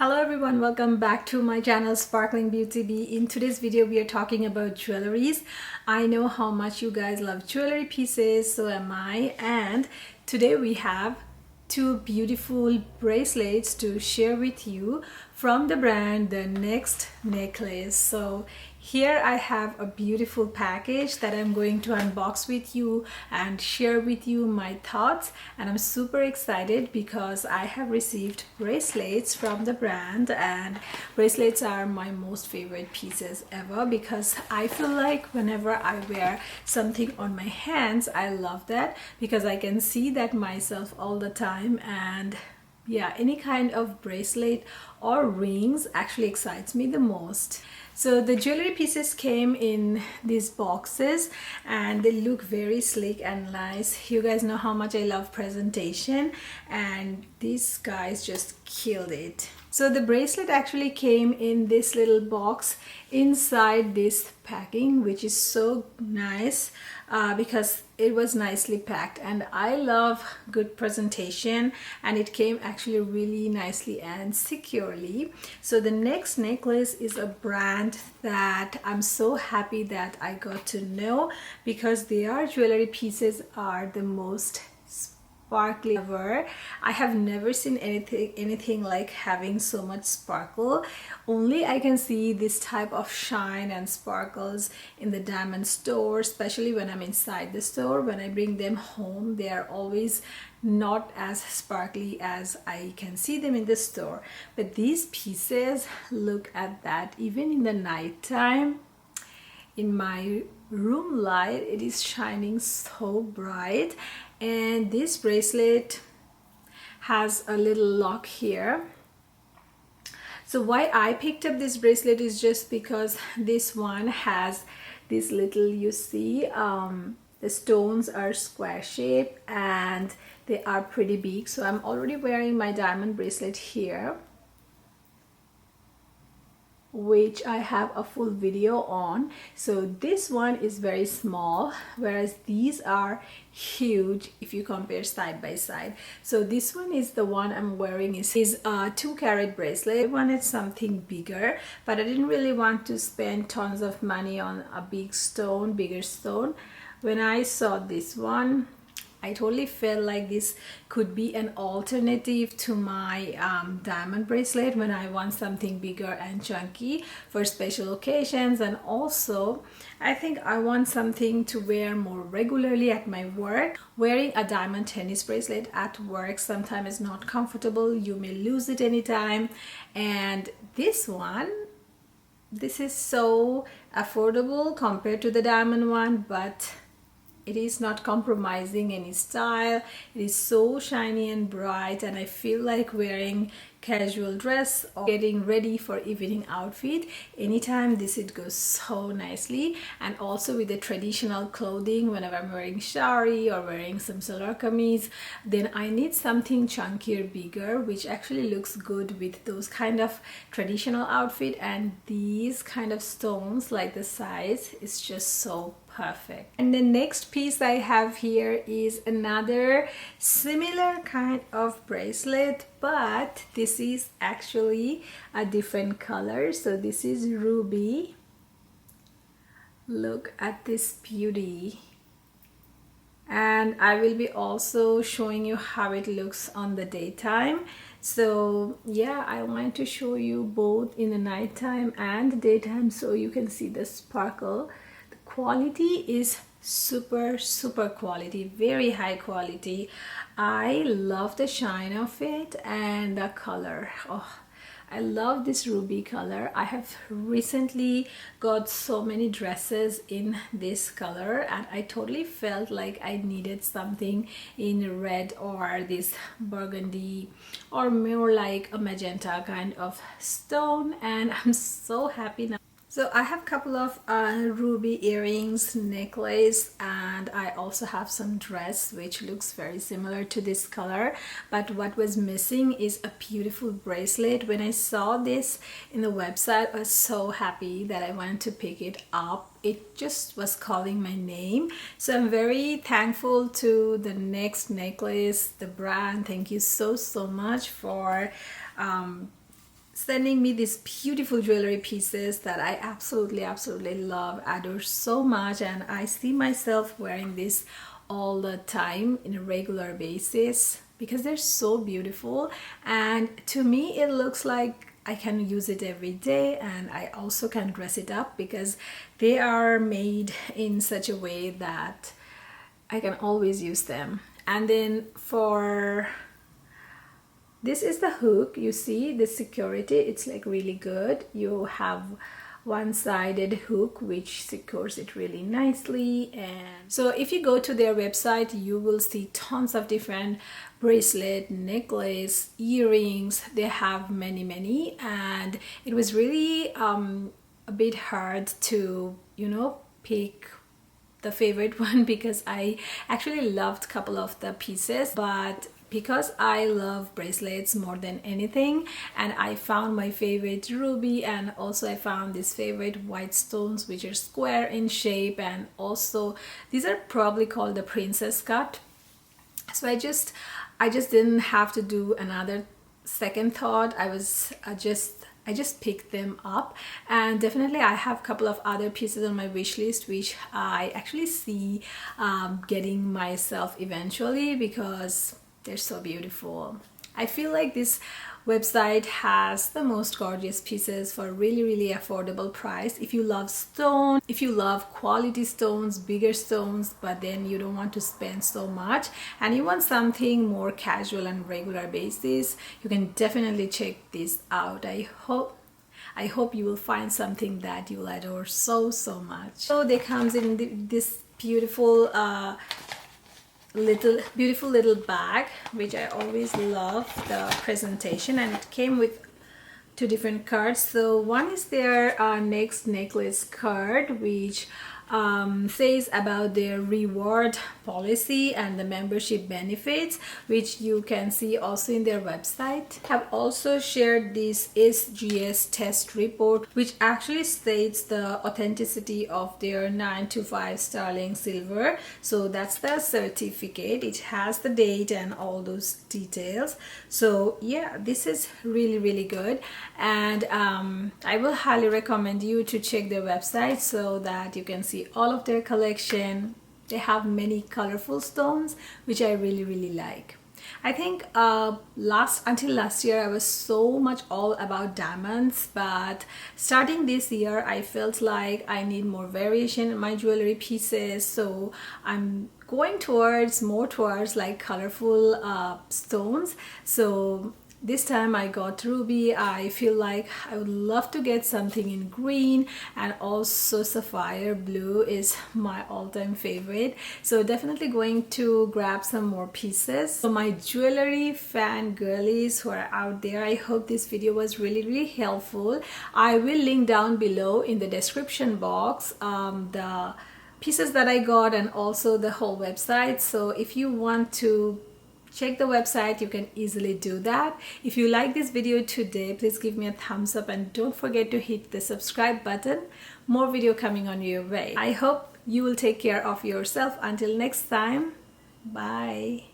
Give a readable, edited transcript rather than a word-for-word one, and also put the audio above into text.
Hello everyone, welcome back to my channel Sparkling Beauty Bee. In today's video we are talking about jewelries. I know how much you guys love jewelry pieces, so am I, and today we have two beautiful bracelets to share with you from the brand the Nextnecklace. So here I have a beautiful package that I'm going to unbox with you and share with you my thoughts, and I'm super excited because I have received bracelets from the brand, and bracelets are my most favorite pieces ever because I feel like whenever I wear something on my hands, I love that because I can see that myself all the time. And yeah, any kind of bracelet or rings actually excites me the most. So the jewelry pieces came in these boxes and they look very sleek and nice. You guys know how much I love presentation, and these guys just killed it. So the bracelet actually came in this little box inside this packing, which is so nice because it was nicely packed, and I love good presentation, and it came actually really nicely and securely. So the Nextnecklace is a brand that I'm so happy that I got to know because their jewelry pieces are the most sparkly ever. I have never seen anything like having so much sparkle. Only I can see this type of shine and sparkles in the diamond store, especially when I'm inside the store. When I bring them home, they are always not as sparkly as I can see them in the store. But these pieces, look at that, even in the night time, in my room light, it is shining so bright. And this bracelet has a little lock here. So why I picked up this bracelet is just because this one has this little, you see, the stones are square shape and they are pretty big. So I'm already wearing my diamond bracelet here, which I have a full video on. So this one is very small, whereas these are huge if you compare side by side. So this one is the one I'm wearing is a 2-carat bracelet. I wanted something bigger, but I didn't really want to spend tons of money on a bigger stone. When I saw this one, I totally felt like this could be an alternative to my diamond bracelet when I want something bigger and chunky for special occasions. And also I think I want something to wear more regularly at my work. Wearing a diamond tennis bracelet at work sometimes is not comfortable. You may lose it anytime. And this is so affordable compared to the diamond one, but it is not compromising any style. It is so shiny and bright, and I feel like wearing casual dress or getting ready for evening outfit anytime it goes so nicely. And also with the traditional clothing, whenever I'm wearing shari or wearing some salwar kameez, then I need something chunkier, bigger, which actually looks good with those kind of traditional outfit. And these kind of stones, like the size, is just so perfect. And the next piece I have here is another similar kind of bracelet, but this is actually a different color. So this is ruby. Look at this beauty. And I will be also showing you how it looks on the daytime. So yeah, I want to show you both in the nighttime and the daytime so you can see the sparkle. The quality is super quality, very high quality. I love the shine of it and the color. Oh, I love this ruby color. I have recently got so many dresses in this color, and I totally felt like I needed something in red or this burgundy or more like a magenta kind of stone, and I'm so happy now. So I have a couple of ruby earrings, necklace, and I also have some dress which looks very similar to this color. But what was missing is a beautiful bracelet. When I saw this in the website, I was so happy that I wanted to pick it up. It just was calling my name. So I'm very thankful to the Nextnecklace, the brand. Thank you so much for sending me these beautiful jewelry pieces that I absolutely love, adore so much, and I see myself wearing this all the time in a regular basis because they're so beautiful. And to me it looks like I can use it every day, and I also can dress it up because they are made in such a way that I can always use them. And then for this is the hook, you see the security, it's like really good. You have one-sided hook which secures it really nicely. And so if you go to their website, you will see tons of different bracelet, necklace, earrings. They have many, and it was really a bit hard to, you know, pick the favorite one because I actually loved a couple of the pieces, but because I love bracelets more than anything, and I found my favorite ruby, and also I found these favorite white stones which are square in shape, and also these are probably called the princess cut. So I just didn't have to do another second thought. I just picked them up, and definitely I have a couple of other pieces on my wish list which I actually see getting myself eventually because they're so beautiful. I feel like this website has the most gorgeous pieces for really affordable price. If you love stone, if you love quality stones, bigger stones, but then you don't want to spend so much and you want something more casual and regular basis, you can definitely check this out. I hope you will find something that you'll adore so much. So they comes in this beautiful little bag, which I always love the presentation, and it came with two different cards. So one is their Nextnecklace card, which says about their reward policy and the membership benefits, which you can see also in their website. Have also shared this SGS test report, which actually states the authenticity of their 925 sterling silver. So that's the certificate. It has the date and all those details. So yeah, this is really good, and I will highly recommend you to check their website so that you can see all of their collection. They have many colorful stones which I really like. I think until last year I was so much all about diamonds, but starting this year I felt like I need more variation in my jewelry pieces, so I'm going more towards like colorful stones. So this time I got ruby. I feel like I would love to get something in green, and also sapphire blue is my all-time favorite. So definitely going to grab some more pieces. So my jewelry fan girlies who are out there, I hope this video was really helpful. I will link down below in the description box the pieces that I got and also the whole website. So if you want to check the website, you can easily do that. If you like this video today, please give me a thumbs up and don't forget to hit the subscribe button. More video coming on your way. I hope you will take care of yourself. Until next time, bye.